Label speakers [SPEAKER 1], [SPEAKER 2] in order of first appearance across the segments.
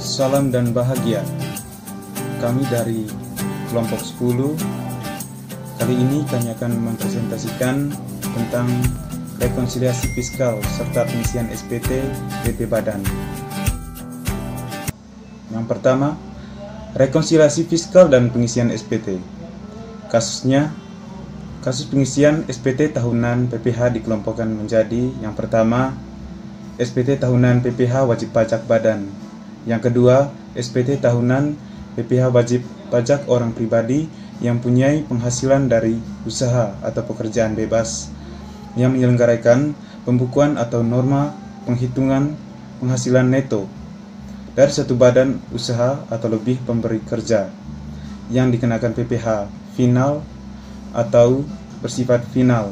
[SPEAKER 1] Salam dan bahagia. Kami dari kelompok 10. Kali ini kami akan mempresentasikan tentang rekonsiliasi fiskal serta pengisian SPT BP Badan. Yang pertama, rekonsiliasi fiskal dan pengisian SPT. Kasusnya, kasus pengisian SPT tahunan PPH dikelompokkan menjadi: yang pertama, SPT tahunan PPH wajib pajak badan. Yang kedua, SPT tahunan PPH wajib pajak orang pribadi yang mempunyai penghasilan dari usaha atau pekerjaan bebas yang menyelenggarakan pembukuan atau norma penghitungan penghasilan neto dari satu badan usaha atau lebih pemberi kerja yang dikenakan PPH final atau bersifat final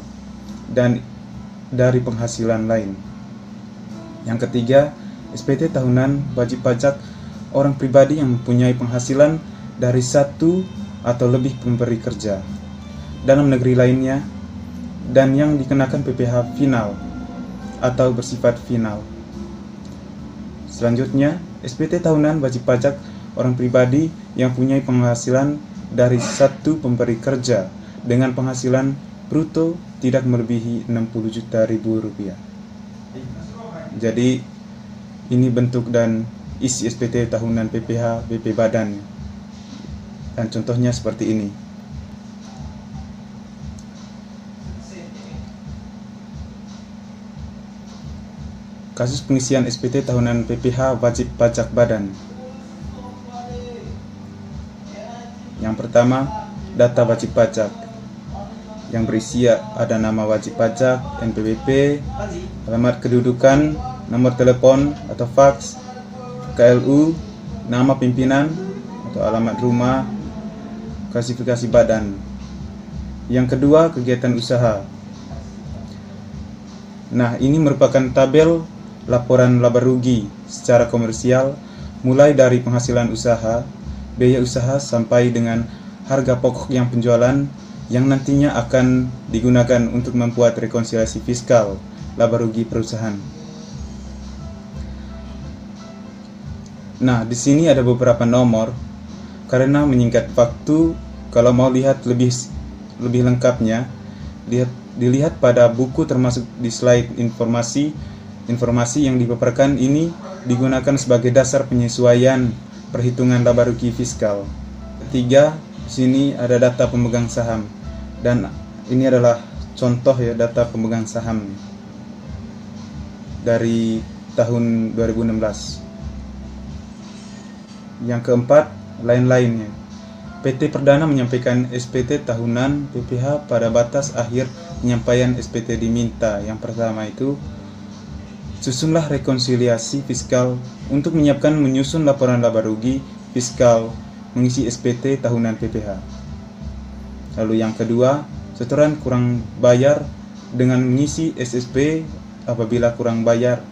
[SPEAKER 1] dan dari penghasilan lain. Yang ketiga, SPT tahunan wajib pajak orang pribadi yang mempunyai penghasilan dari satu atau lebih pemberi kerja dalam negeri lainnya dan yang dikenakan PPH final atau bersifat final. Selanjutnya, SPT tahunan wajib pajak orang pribadi yang mempunyai penghasilan dari satu pemberi kerja dengan penghasilan bruto tidak melebihi 60 juta ribu rupiah. Jadi ini bentuk dan isi SPT tahunan PPH BP Badan, dan contohnya seperti ini. Kasus pengisian SPT tahunan PPH wajib pajak badan. Yang pertama, data wajib pajak yang berisi ada nama wajib pajak, NPWP, alamat kedudukan, nomor telepon atau fax, KLU, nama pimpinan atau alamat rumah, klasifikasi badan. Yang kedua, kegiatan usaha. Nah, ini merupakan tabel laporan laba rugi secara komersial mulai dari penghasilan usaha, biaya usaha sampai dengan harga pokok yang penjualan yang nantinya akan digunakan untuk membuat rekonsiliasi fiskal laba rugi perusahaan. Nah, di sini ada beberapa nomor karena menyingkat waktu. Kalau mau lihat lebih lengkapnya, dilihat pada buku termasuk di slide informasi yang dipaparkan ini digunakan sebagai dasar penyesuaian perhitungan laba rugi fiskal. Ketiga, di sini ada data pemegang saham dan ini adalah contoh ya data pemegang saham dari tahun 2016. Yang keempat, lain-lainnya. PT Perdana menyampaikan SPT tahunan PPH pada batas akhir penyampaian SPT diminta. Yang pertama itu, susunlah rekonsiliasi fiskal untuk menyiapkan menyusun laporan laba rugi fiskal mengisi SPT tahunan PPH. Lalu yang kedua, setoran kurang bayar dengan mengisi SSP apabila kurang bayar.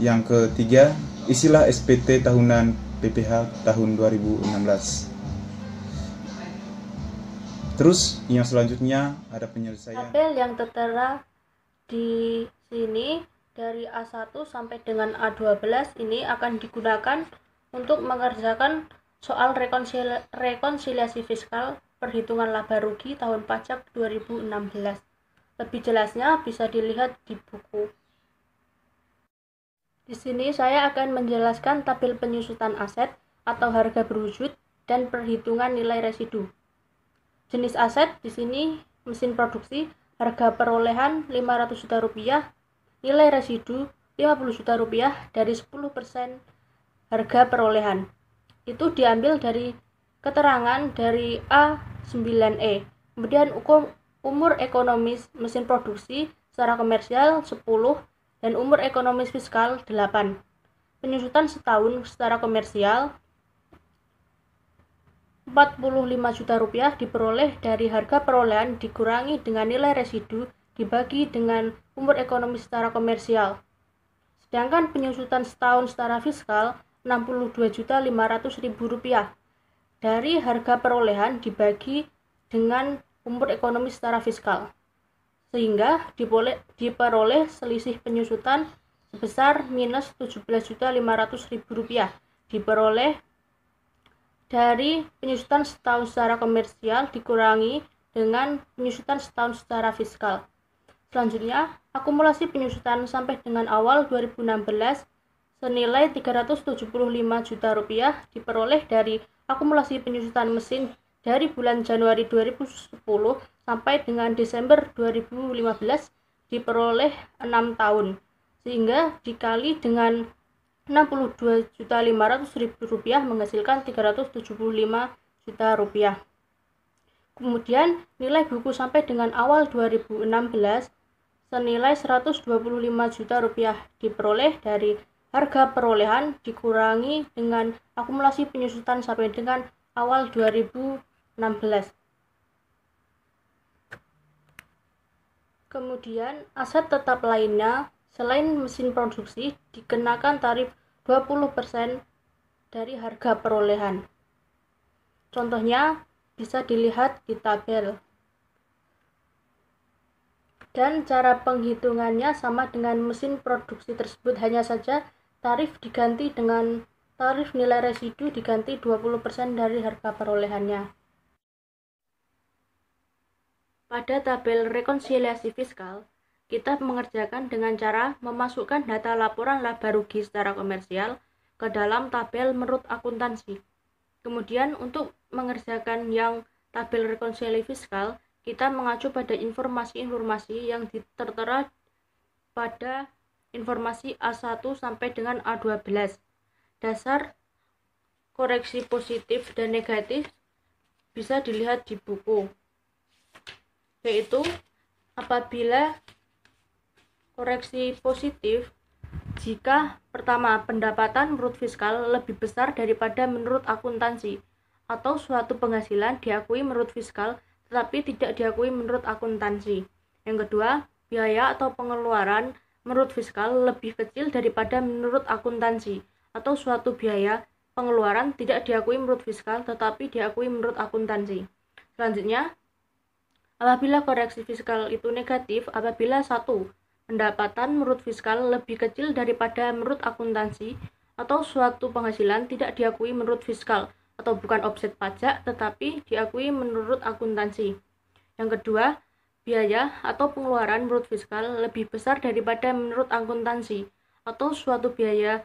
[SPEAKER 1] Yang ketiga, isilah SPT tahunan PPH tahun 2016. Terus yang selanjutnya ada penyelesaian.
[SPEAKER 2] Tabel yang tertera di sini dari A1 sampai dengan A12 ini akan digunakan untuk mengerjakan soal rekonsiliasi fiskal perhitungan laba rugi tahun pajak 2016. Lebih jelasnya bisa dilihat di buku. Di sini saya akan menjelaskan tabel penyusutan aset atau harga berwujud dan perhitungan nilai residu. Jenis aset di sini mesin produksi, harga perolehan 500 juta rupiah, nilai residu 50 juta rupiah dari 10% harga perolehan. Itu diambil dari keterangan dari A9E. Kemudian umur ekonomis mesin produksi secara komersial 10 dan umur ekonomis fiskal 8. Penyusutan setahun secara komersial 45 juta rupiah diperoleh dari harga perolehan dikurangi dengan nilai residu dibagi dengan umur ekonomis secara komersial. Sedangkan penyusutan setahun secara fiskal 62.500.000 rupiah dari harga perolehan dibagi dengan umur ekonomis secara fiskal, sehingga diperoleh selisih penyusutan sebesar minus Rp17.500.000 diperoleh dari penyusutan setahun secara komersial dikurangi dengan penyusutan setahun secara fiskal. Selanjutnya, akumulasi penyusutan sampai dengan awal 2016 senilai Rp375 juta diperoleh dari akumulasi penyusutan mesin dari bulan Januari 2010 sampai dengan Desember 2015 diperoleh 6 tahun, sehingga dikali dengan Rp62.500.000 menghasilkan Rp375 juta. Kemudian nilai buku sampai dengan awal 2016 senilai Rp125 juta diperoleh dari harga perolehan dikurangi dengan akumulasi penyusutan sampai dengan awal 2016. Kemudian aset tetap lainnya selain mesin produksi dikenakan tarif 20% dari harga perolehan. Contohnya bisa dilihat di tabel. Dan cara penghitungannya sama dengan mesin produksi tersebut, hanya saja tarif diganti dengan tarif nilai residu diganti 20% dari harga perolehannya. Pada tabel rekonsiliasi fiskal, kita mengerjakan dengan cara memasukkan data laporan laba rugi secara komersial ke dalam tabel menurut akuntansi. Kemudian untuk mengerjakan yang tabel rekonsiliasi fiskal, kita mengacu pada informasi-informasi yang tertera pada informasi A1 sampai dengan A12. Dasar koreksi positif dan negatif bisa dilihat di buku, yaitu apabila koreksi positif jika pertama, pendapatan menurut fiskal lebih besar daripada menurut akuntansi, atau suatu penghasilan diakui menurut fiskal tetapi tidak diakui menurut akuntansi. Yang kedua, biaya atau pengeluaran menurut fiskal lebih kecil daripada menurut akuntansi, atau suatu biaya pengeluaran tidak diakui menurut fiskal tetapi diakui menurut akuntansi. Selanjutnya, apabila koreksi fiskal itu negatif, apabila satu, pendapatan menurut fiskal lebih kecil daripada menurut akuntansi, atau suatu penghasilan tidak diakui menurut fiskal atau bukan objek pajak tetapi diakui menurut akuntansi. Yang kedua, biaya atau pengeluaran menurut fiskal lebih besar daripada menurut akuntansi, atau suatu biaya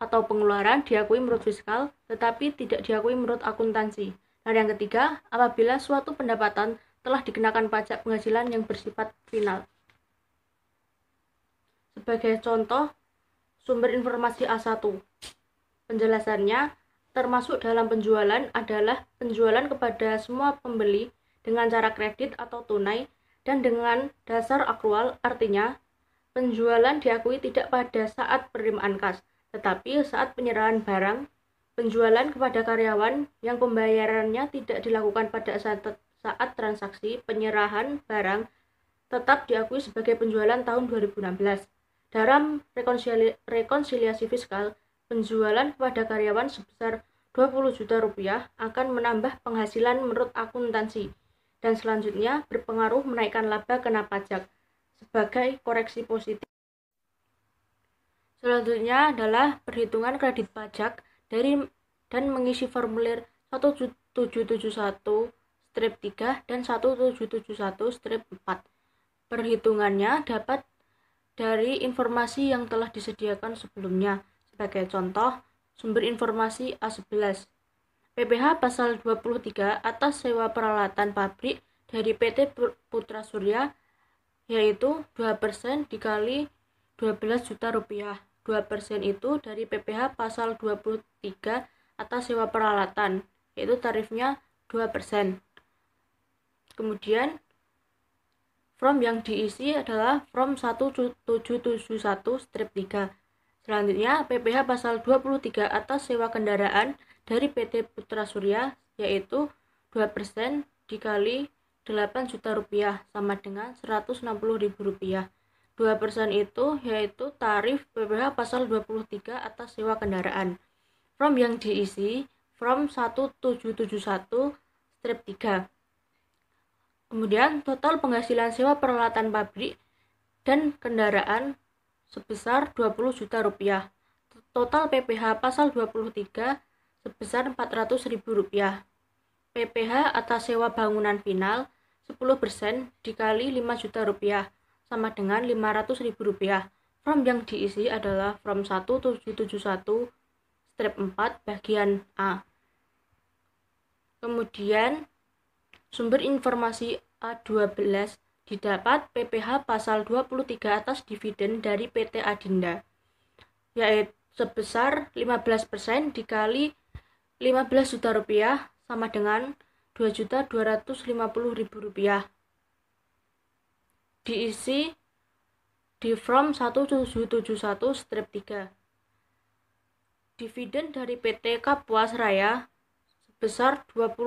[SPEAKER 2] atau pengeluaran diakui menurut fiskal tetapi tidak diakui menurut akuntansi. Dan yang ketiga, apabila suatu pendapatan telah dikenakan pajak penghasilan yang bersifat final. Sebagai contoh, sumber informasi A1. Penjelasannya, termasuk dalam penjualan adalah penjualan kepada semua pembeli dengan cara kredit atau tunai dan dengan dasar akrual, artinya penjualan diakui tidak pada saat penerimaan kas, tetapi saat penyerahan barang. Penjualan kepada karyawan yang pembayarannya tidak dilakukan pada saat transaksi penyerahan barang tetap diakui sebagai penjualan tahun 2016. Dalam rekonsiliasi fiskal, penjualan kepada karyawan sebesar Rp20 juta akan menambah penghasilan menurut akuntansi dan selanjutnya berpengaruh menaikkan laba kena pajak sebagai koreksi positif. Selanjutnya adalah perhitungan kredit pajak dan mengisi formulir 1771-3 dan 1771-4. Perhitungannya dapat dari informasi yang telah disediakan sebelumnya. Sebagai contoh, sumber informasi A11. PPh pasal 23 atas sewa peralatan pabrik dari PT Putra Surya, yaitu 2% dikali Rp12 juta. 2% itu dari PPh pasal 23 atas sewa peralatan, yaitu tarifnya 2%. Kemudian form yang diisi adalah form 1771-3. Selanjutnya, PPh pasal 23 atas sewa kendaraan dari PT Putra Surya, yaitu 2% dikali Rp8 juta sama dengan Rp160.000. 2% itu yaitu tarif PPh pasal 23 atas sewa kendaraan. Form yang diisi form 1771-3. Kemudian total penghasilan sewa peralatan pabrik dan kendaraan sebesar 20 juta rupiah. Total PPh pasal 23 sebesar 400.000 rupiah. PPh atas sewa bangunan final 10% dikali 5 juta rupiah sama dengan 500.000 rupiah. Form yang diisi adalah form 1771 strip 4 bagian A. Kemudian sumber informasi A12 didapat PPh pasal 23 atas dividen dari PT Adinda, yaitu sebesar 15% dikali 15 juta rupiah sama dengan 2.250.000 rupiah. Diisi di form 1771 strip 3. Dividen dari PT Kapuas Raya sebesar 25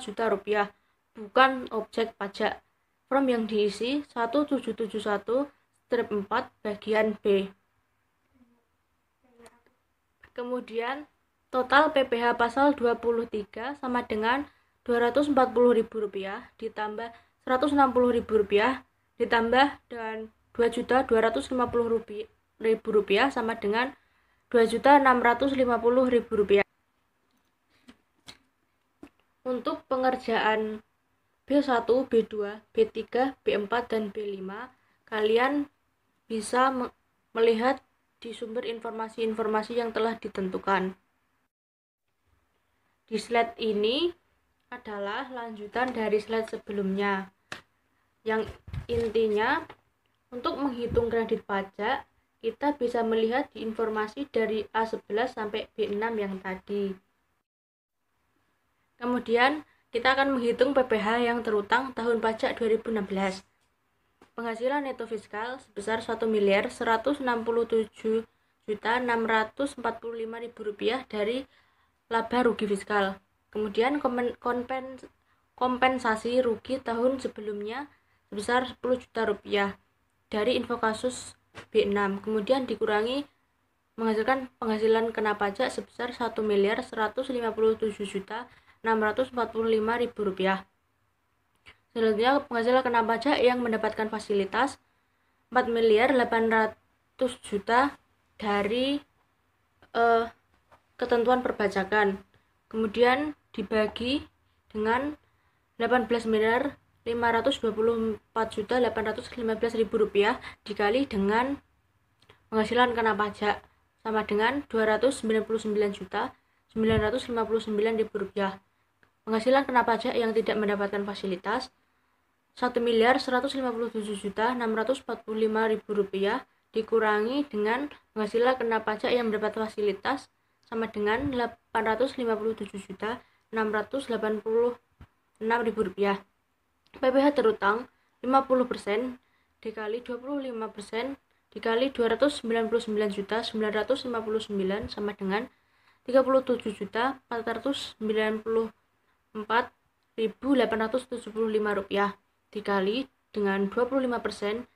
[SPEAKER 2] juta rupiah, bukan objek pajak. Form yang diisi 1771 strip 4 bagian B. Kemudian total PPh pasal 23 sama dengan 240.000 rupiah ditambah 160.000 rupiah ditambah dengan 2.250.000 rupiah sama dengan 2.650.000 rupiah. Untuk pengerjaan B1, B2, B3, B4, dan B5, kalian bisa melihat di sumber informasi-informasi yang telah ditentukan. Di slide ini adalah lanjutan dari slide sebelumnya, yang intinya untuk menghitung kredit pajak kita bisa melihat di informasi dari A11 sampai B6 yang tadi. Kemudian kita akan menghitung PPh yang terutang tahun pajak 2016. Penghasilan neto fiskal sebesar 1.167.645.000 rupiah dari laba rugi fiskal. Kemudian kompensasi rugi tahun sebelumnya sebesar 10 juta rupiah dari info kasus B6. Kemudian dikurangi menghasilkan penghasilan kena pajak sebesar 1.157.645.000 rupiah. Selanjutnya penghasilan kena pajak yang mendapatkan fasilitas 4.800.000 dari ketentuan perpajakan. Kemudian dibagi dengan 18.524.815.000 rupiah dikali dengan penghasilan kena pajak sama dengan 299.959.000 rupiah. Penghasilan kena pajak yang tidak mendapatkan fasilitas 1.157.645.000 rupiah dikurangi dengan penghasilan kena pajak yang mendapat fasilitas sama dengan 859.686.000 rupiah. PPh terutang 50% dikali 25% dikali 299.959 sama dengan 37.494.875 rupiah dikali dengan 25%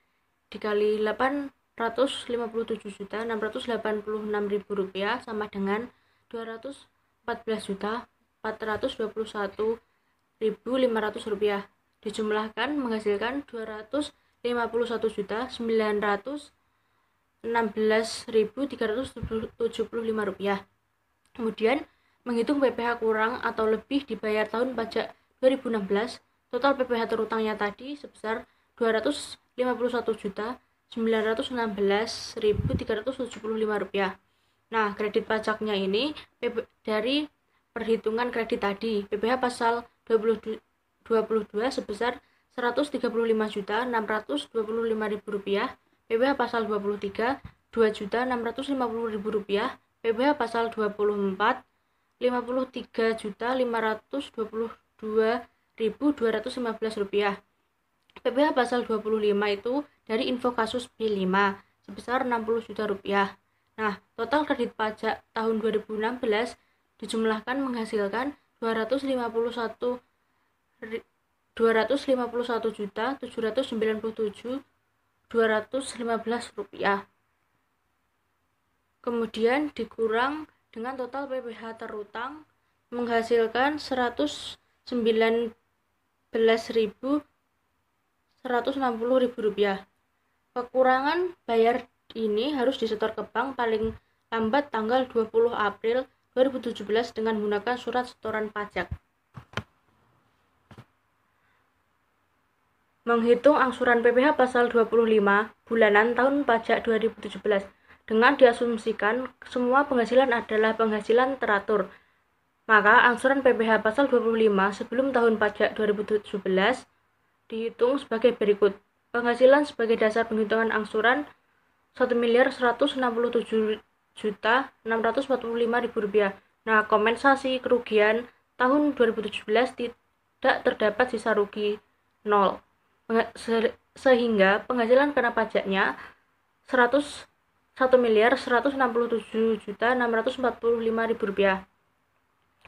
[SPEAKER 2] dikali 857.686.000 rupiah sama dengan 214.421.500 rupiah dijumlahkan menghasilkan 251.916.375 rupiah. Kemudian menghitung PPh kurang atau lebih dibayar tahun pajak 2016, total PPh terutangnya tadi sebesar 251.916.375 rupiah. Nah, kredit pajaknya ini dari perhitungan kredit tadi, PPh pasal 22 sebesar 135.625.000 rupiah, PPh pasal 23 2.650.000 rupiah, PPh pasal 24 53.522.215 rupiah. PPh pasal 25 itu dari info kasus B5 sebesar 60 juta rupiah. Nah, total kredit pajak tahun 2016 dijumlahkan menghasilkan 251.797.215 rupiah. Kemudian dikurang dengan total PPh terutang menghasilkan 119.160.000 rupiah. Kekurangan bayar ini harus disetor ke bank paling lambat tanggal 20 April 2017 dengan menggunakan surat setoran pajak. Menghitung angsuran PPh pasal 25 bulanan tahun pajak 2017 dengan diasumsikan semua penghasilan adalah penghasilan teratur. Maka angsuran PPh pasal 25 sebelum tahun pajak 2017 dihitung sebagai berikut. Penghasilan sebagai dasar penghitungan angsuran Rp1.167.645.000. Nah, kompensasi kerugian tahun 2017 tidak terdapat sisa rugi 0. Sehingga penghasilan kena pajaknya Rp1.167.645.000.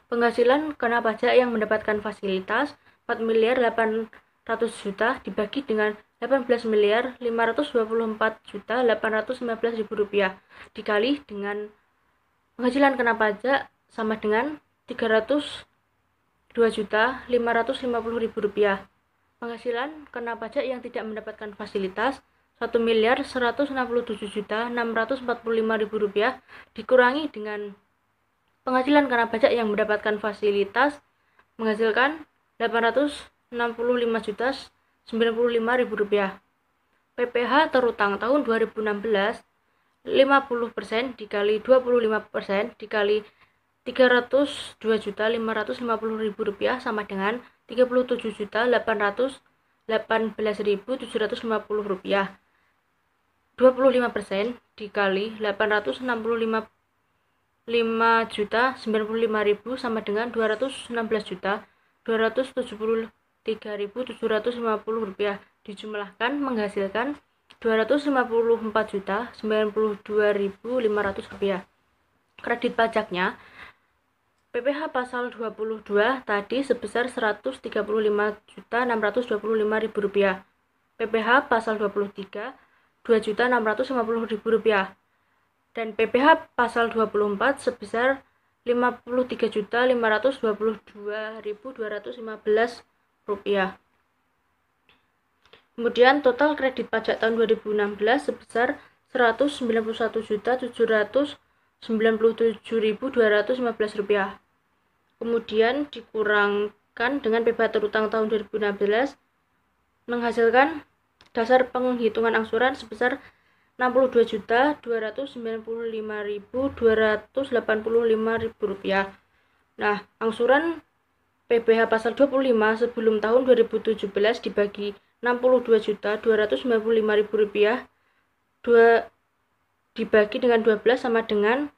[SPEAKER 2] Penghasilan kena pajak yang mendapatkan fasilitas Rp4.800.000 dibagi dengan Rp18.524.815.000 dikali dengan penghasilan kena pajak sama dengan Rp302.550.000. Penghasilan kena pajak yang tidak mendapatkan fasilitas Rp1.167.645.000 dikurangi dengan penghasilan kena pajak yang mendapatkan fasilitas menghasilkan Rp865.095.000. PPh terutang tahun 2016 50% dikali 25% dikali Rp302.550.000 sama dengan Rp37.818.750. 25% dikali 865.595.095.000 sama dengan Rp216.273.750. Dijumlahkan menghasilkan Rp254.092.500. Kredit pajaknya PPh pasal 22 tadi sebesar Rp135.625.000. PPh pasal 23 Rp2.650.000 dan PPh pasal 24 sebesar Rp53.522.215. Kemudian total kredit pajak tahun 2016 sebesar Rp191.797.215. Kemudian dikurangkan dengan PPh terutang tahun 2016 menghasilkan dasar penghitungan angsuran sebesar Rp62.295.285.000. Nah, angsuran PPh pasal 25 sebelum tahun 2017 dibagi Rp62.295.000 dibagi dengan 12 sama dengan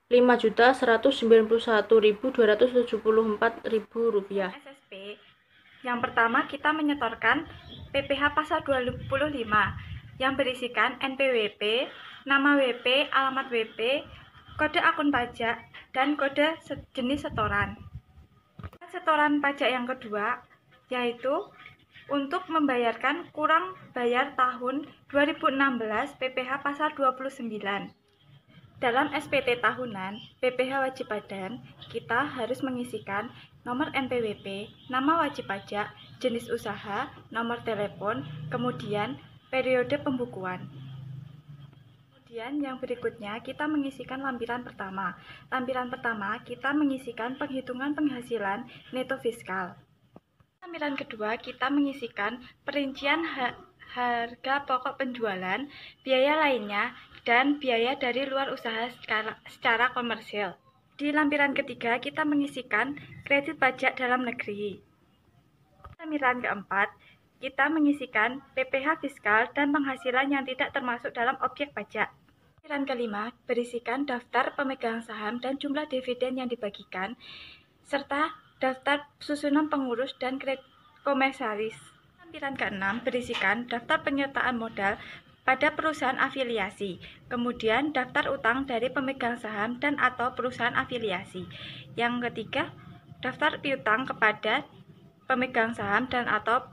[SPEAKER 2] Rp5.191.274.000.
[SPEAKER 3] SSP. Yang pertama kita menyetorkan PPh pasal 25 yang berisikan NPWP, nama WP, alamat WP, kode akun pajak, dan kode jenis setoran. Setoran pajak yang kedua yaitu untuk membayarkan kurang bayar tahun 2016 PPh pasal 29. Dalam SPT tahunan PPh wajib badan, kita harus mengisikan nomor NPWP, nama wajib pajak, jenis usaha, nomor telepon, kemudian periode pembukuan. Kemudian yang berikutnya kita mengisikan lampiran pertama. Lampiran pertama kita mengisikan penghitungan penghasilan neto fiskal. Lampiran kedua kita mengisikan perincian harga pokok penjualan, biaya lainnya, dan biaya dari luar usaha secara komersil. Di lampiran ketiga kita mengisikan kredit pajak dalam negeri. Lampiran keempat kita mengisikan PPh fiskal dan penghasilan yang tidak termasuk dalam objek pajak. Lampiran kelima berisikan daftar pemegang saham dan jumlah dividen yang dibagikan, serta daftar susunan pengurus dan komisaris. Lampiran keenam berisikan daftar penyertaan modal pada perusahaan afiliasi, kemudian daftar utang dari pemegang saham dan atau perusahaan afiliasi. Yang ketiga, daftar piutang kepada pemegang saham dan atau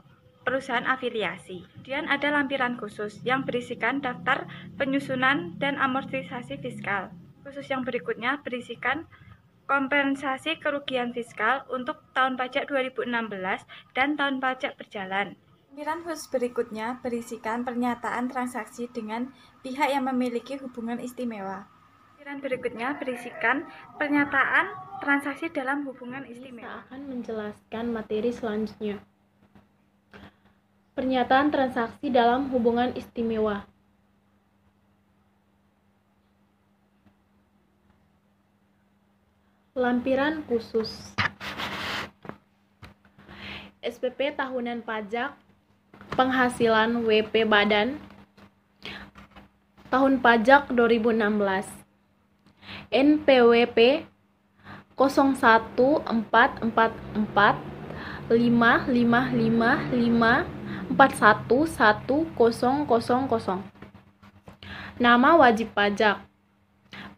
[SPEAKER 3] perusahaan afiliasi. Kemudian ada lampiran khusus yang berisikan daftar penyusunan dan amortisasi fiskal. Khusus yang berikutnya berisikan kompensasi kerugian fiskal untuk tahun pajak 2016 dan tahun pajak berjalan. Lampiran khusus berikutnya berisikan pernyataan transaksi dengan pihak yang memiliki hubungan istimewa. Lampiran berikutnya berisikan pernyataan transaksi dalam hubungan istimewa.
[SPEAKER 2] Saya akan menjelaskan materi selanjutnya. Pernyataan transaksi dalam hubungan istimewa. Lampiran khusus. SPP tahunan pajak penghasilan WP Badan tahun pajak 2016. NPWP 0144555541100. Nama wajib pajak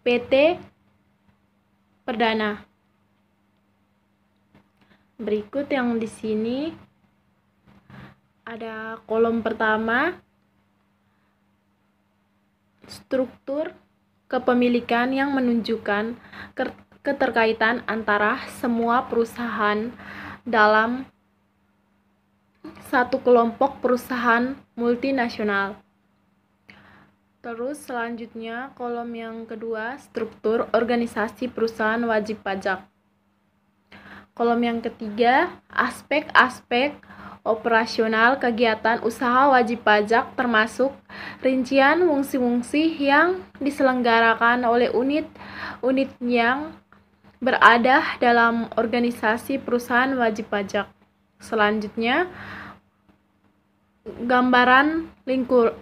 [SPEAKER 2] PT Perdana. Berikut yang di sini ada kolom pertama, struktur kepemilikan yang menunjukkan keterkaitan antara semua perusahaan dalam satu kelompok perusahaan multinasional. Terus selanjutnya kolom yang kedua, struktur organisasi perusahaan wajib pajak. Kolom yang ketiga, aspek-aspek operasional kegiatan usaha wajib pajak termasuk rincian fungsi-fungsi yang diselenggarakan oleh unit-unit yang berada dalam organisasi perusahaan wajib pajak. Selanjutnya, gambaran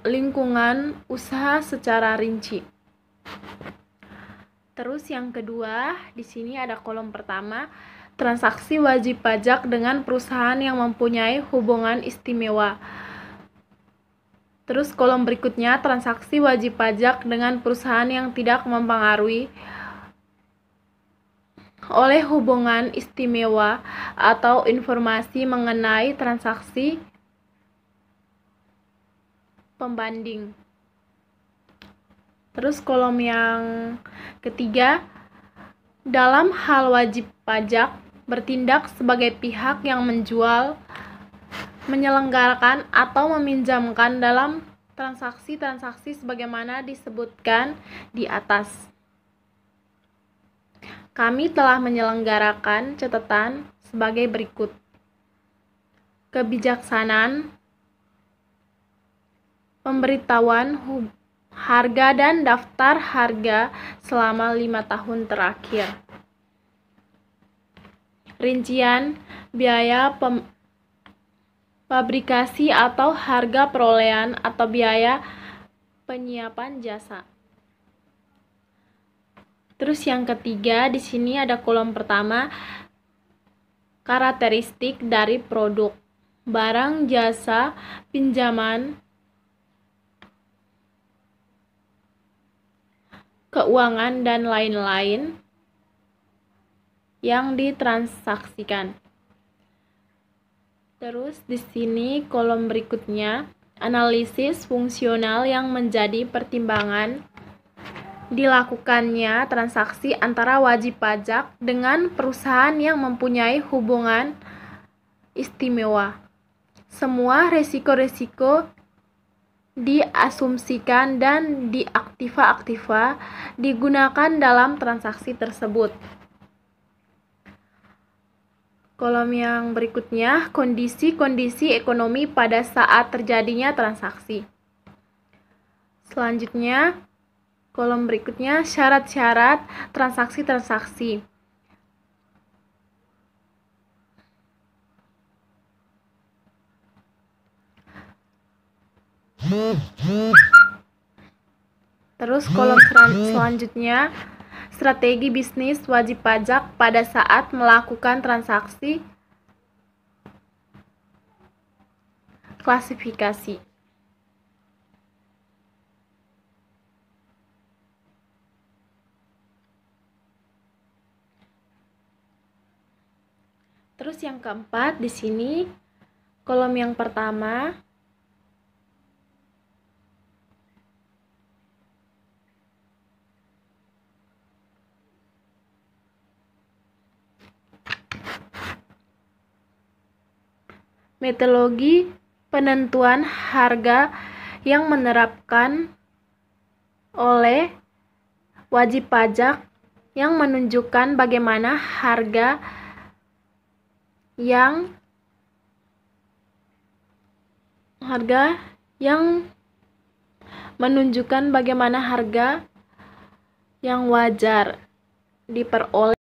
[SPEAKER 2] lingkungan usaha secara rinci. Terus yang kedua, di sini ada kolom pertama, transaksi wajib pajak dengan perusahaan yang mempunyai hubungan istimewa. Terus kolom berikutnya, transaksi wajib pajak dengan perusahaan yang tidak mempengaruhi oleh hubungan istimewa atau informasi mengenai transaksi pembanding. Terus kolom yang ketiga, dalam hal wajib pajak bertindak sebagai pihak yang menjual, menyelenggarakan atau meminjamkan dalam transaksi-transaksi sebagaimana disebutkan di atas. Kami telah menyelenggarakan catatan sebagai berikut. Kebijaksanaan pemberitahuan harga dan daftar harga selama 5 tahun terakhir. Rincian biaya fabrikasi atau harga perolehan atau biaya penyiapan jasa. Terus yang ketiga, di sini ada kolom pertama, karakteristik dari produk, barang, jasa, pinjaman, keuangan, dan lain-lain yang ditransaksikan. Terus di sini kolom berikutnya, analisis fungsional yang menjadi pertimbangan dilakukannya transaksi antara wajib pajak dengan perusahaan yang mempunyai hubungan istimewa. Semua resiko-resiko diasumsikan dan diaktiva digunakan dalam transaksi tersebut. Kolom yang berikutnya, kondisi-kondisi ekonomi pada saat terjadinya transaksi. Selanjutnya, kolom berikutnya, syarat-syarat transaksi-transaksi. Terus kolom selanjutnya, strategi bisnis wajib pajak pada saat melakukan transaksi klasifikasi. Terus yang keempat, di sini kolom yang pertama, metodologi penentuan harga yang menerapkan oleh wajib pajak yang menunjukkan bagaimana harga yang wajar diperoleh